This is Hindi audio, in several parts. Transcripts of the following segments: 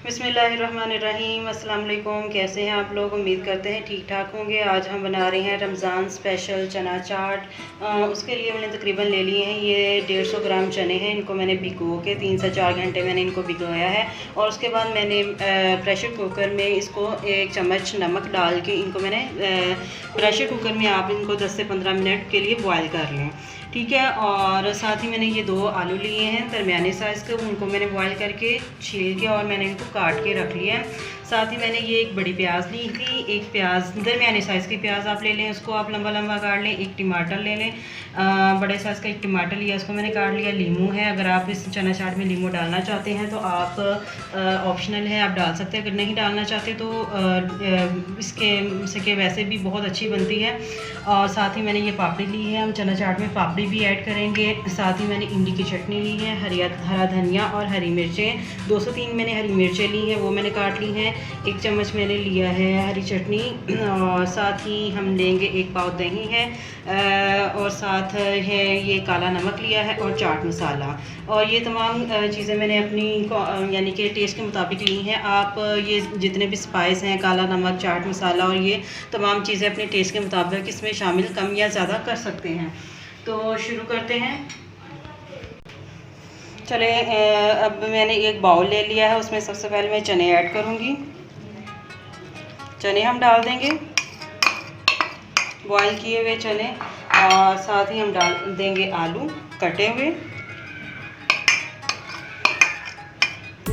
बिस्मिल्लाहिर्रहमानिर्रहीम। अस्सलाम वालेकुम। कैसे हैं आप लोग? उम्मीद करते हैं ठीक ठाक होंगे। आज हम बना रहे हैं रमज़ान स्पेशल चना चाट। उसके लिए मैंने तकरीबन ले लिए हैं ये 150 ग्राम चने हैं। इनको मैंने भिगो के 3 से 4 घंटे मैंने इनको भिगोया है और उसके बाद मैंने प्रेशर कुकर में इसको 1 चम्मच नमक डाल के इनको मैंने प्रेशर कुकर में आप इनको 10 से 15 मिनट के लिए बॉयल कर लें, ठीक है। और साथ ही मैंने ये 2 आलू लिए हैं दरमियाने साइज़ के, उनको मैंने बॉयल करके छील के और मैंने इनको काट के रख लिया है। साथ ही मैंने ये एक बड़ी प्याज ली थी, एक प्याज दरमियाने साइज़ की प्याज आप ले लें, उसको आप लंबा लंबा काट लें। एक टमाटर ले लें, बड़े साइज़ का एक टमाटर लिया, उसको मैंने काट लिया। लीमू है, अगर आप इस चना चाट में लीमू डालना चाहते हैं तो आप ऑप्शनल है, आप डाल सकते हैं। अगर नहीं डालना चाहते तो इसके वैसे भी बहुत अच्छी बनती है। और साथ ही मैंने ये पापड़ी ली है, हम चना चाट में पापड़ी भी ऐड करेंगे। साथ ही मैंने इमली की चटनी ली है, हरा धनिया और हरी मिर्चें 203 मैंने हरी मिर्चें ली हैं, वो मैंने काट ली हैं। 1 चम्मच मैंने लिया है हरी चटनी और साथ ही हम लेंगे 1 पाव दही है और साथ है ये काला नमक लिया है और चाट मसाला। और ये तमाम चीज़ें मैंने अपनी यानी कि टेस्ट के मुताबिक ली हैं। आप ये जितने भी स्पाइस हैं, काला नमक, चाट मसाला और ये तमाम चीज़ें अपने टेस्ट के मुताबिक इसमें शामिल कम या ज़्यादा कर सकते हैं। तो शुरू करते हैं। चले अब मैंने एक बाउल ले लिया है, उसमें सबसे पहले मैं चने ऐड करूँगी। चने हम डाल देंगे, बॉयल किए हुए चने, और साथ ही हम डाल देंगे आलू कटे हुए।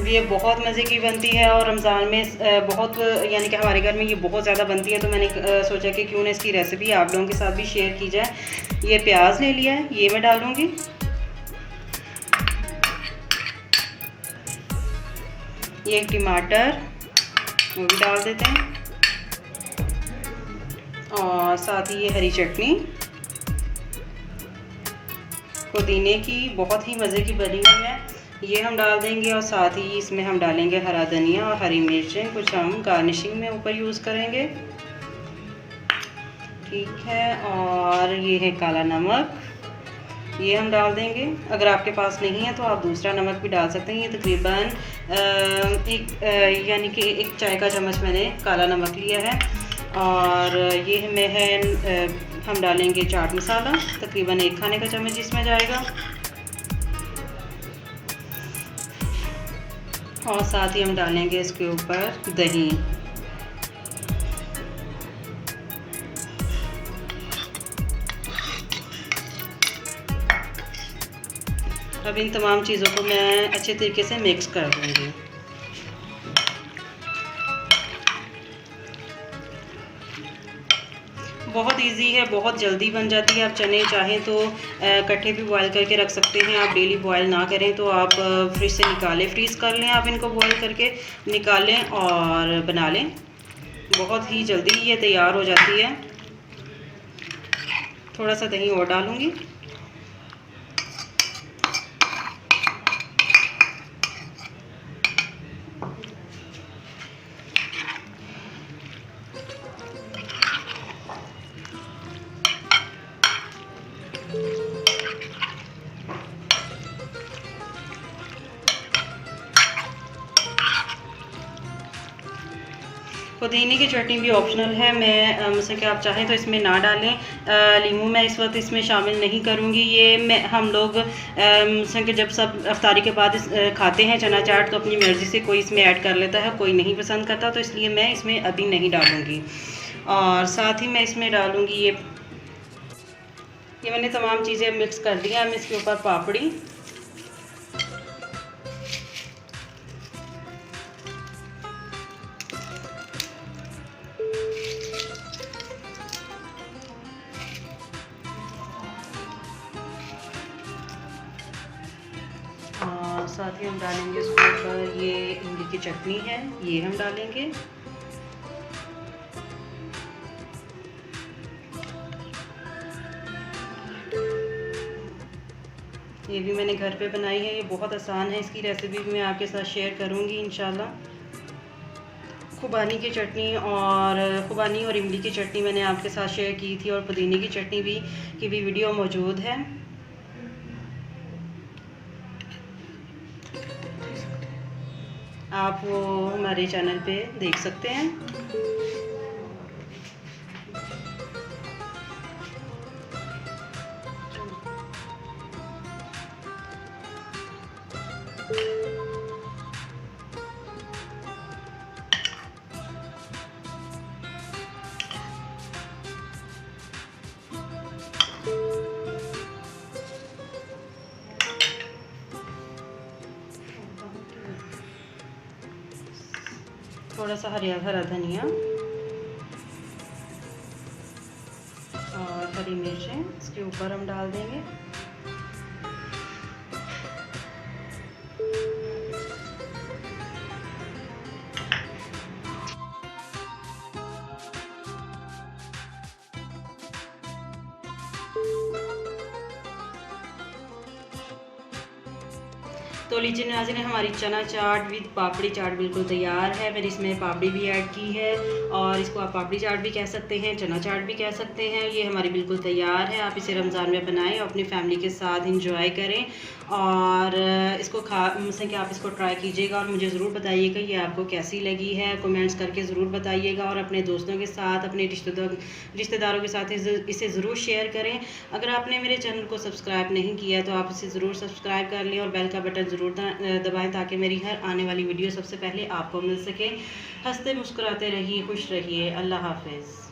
ये बहुत मज़े की बनती है और रमज़ान में बहुत यानी कि हमारे घर में ये बहुत ज़्यादा बनती है, तो मैंने सोचा कि क्यों ना इसकी रेसिपी आप लोगों के साथ भी शेयर की जाए। ये प्याज ले लिया है, ये मैं डालूँगी। ये एक टमाटर, वो भी डाल देते हैं। और साथ ही ये हरी चटनी पुदीने की बहुत ही मज़े की बनी हुई है, ये हम डाल देंगे। और साथ ही इसमें हम डालेंगे हरा धनिया और हरी मिर्चें, कुछ हम गार्निशिंग में ऊपर यूज़ करेंगे, ठीक है। और ये है काला नमक, ये हम डाल देंगे। अगर आपके पास नहीं है तो आप दूसरा नमक भी डाल सकते हैं। ये तकरीबन यानी कि 1 चाय का चम्मच मैंने काला नमक लिया है। और ये में है हम डालेंगे चाट मसाला, तकरीबन 1 खाने का चम्मच इसमें जाएगा। और साथ ही हम डालेंगे इसके ऊपर दही। अब इन तमाम चीज़ों को मैं अच्छे तरीके से मिक्स कर दूँगी। बहुत इजी है, बहुत जल्दी बन जाती है। आप चने चाहें तो इकट्ठे भी बॉयल करके रख सकते हैं। आप डेली बॉयल ना करें तो आप फ्रिज से निकालें, फ्रीज़ कर लें, आप इनको बॉयल करके निकालें और बना लें। बहुत ही जल्दी ये तैयार हो जाती है। थोड़ा सा दही और डालूँगी। पुदीने की चटनी भी ऑप्शनल है, मैं जैसे कि आप चाहें तो इसमें ना डालें। लीमू मैं इस वक्त इसमें शामिल नहीं करूँगी। ये हम लोग जैसे कि जब सब अफ्तारी के बाद खाते हैं चना चाट, तो अपनी मर्ज़ी से कोई इसमें ऐड कर लेता है, कोई नहीं पसंद करता, तो इसलिए मैं इसमें अभी नहीं डालूँगी। और साथ ही मैं इसमें डालूँगी ये मैंने तमाम चीज़ें मिक्स कर दी हैं। हम इसके ऊपर पापड़ी, और साथ ही हम डालेंगे इसके ऊपर ये इमली की चटनी है, ये हम डालेंगे। ये भी मैंने घर पे बनाई है, ये बहुत आसान है। इसकी रेसिपी भी मैं आपके साथ शेयर करूँगी इंशाल्लाह। खुबानी की चटनी और इमली की चटनी मैंने आपके साथ शेयर की थी, और पुदीने की चटनी की भी वीडियो मौजूद है। आप वो हमारे चैनल पे देख सकते हैं। थोड़ा सा हरा धनिया और हरी मिर्चें इसके ऊपर हम डाल देंगे। तो लीजिए नाज़रीन, हमारी चना चाट विद पापड़ी चाट बिल्कुल तैयार है। मैंने इसमें पापड़ी भी ऐड की है, और इसको आप पापड़ी चाट भी कह सकते हैं, चना चाट भी कह सकते हैं। ये हमारी बिल्कुल तैयार है। आप इसे रमज़ान में बनाएं और अपनी फैमिली के साथ इंजॉय करें, और इसको मुझसे कि आप इसको ट्राई कीजिएगा और मुझे ज़रूर बताइएगा ये आपको कैसी लगी है। कमेंट्स करके ज़रूर बताइएगा, और अपने दोस्तों के साथ, अपने रिश्तेदारों के साथ इसे ज़रूर शेयर करें। अगर आपने मेरे चैनल को सब्सक्राइब नहीं किया है तो आप इसे ज़रूर सब्सक्राइब कर लें, और बेल का बटन ज़रूर दबाएं ताकि मेरी हर आने वाली वीडियो सबसे पहले आपको मिल सके। हंसते मुस्कुराते रहिए, खुश रहिए। अल्लाह हाफ़िज़।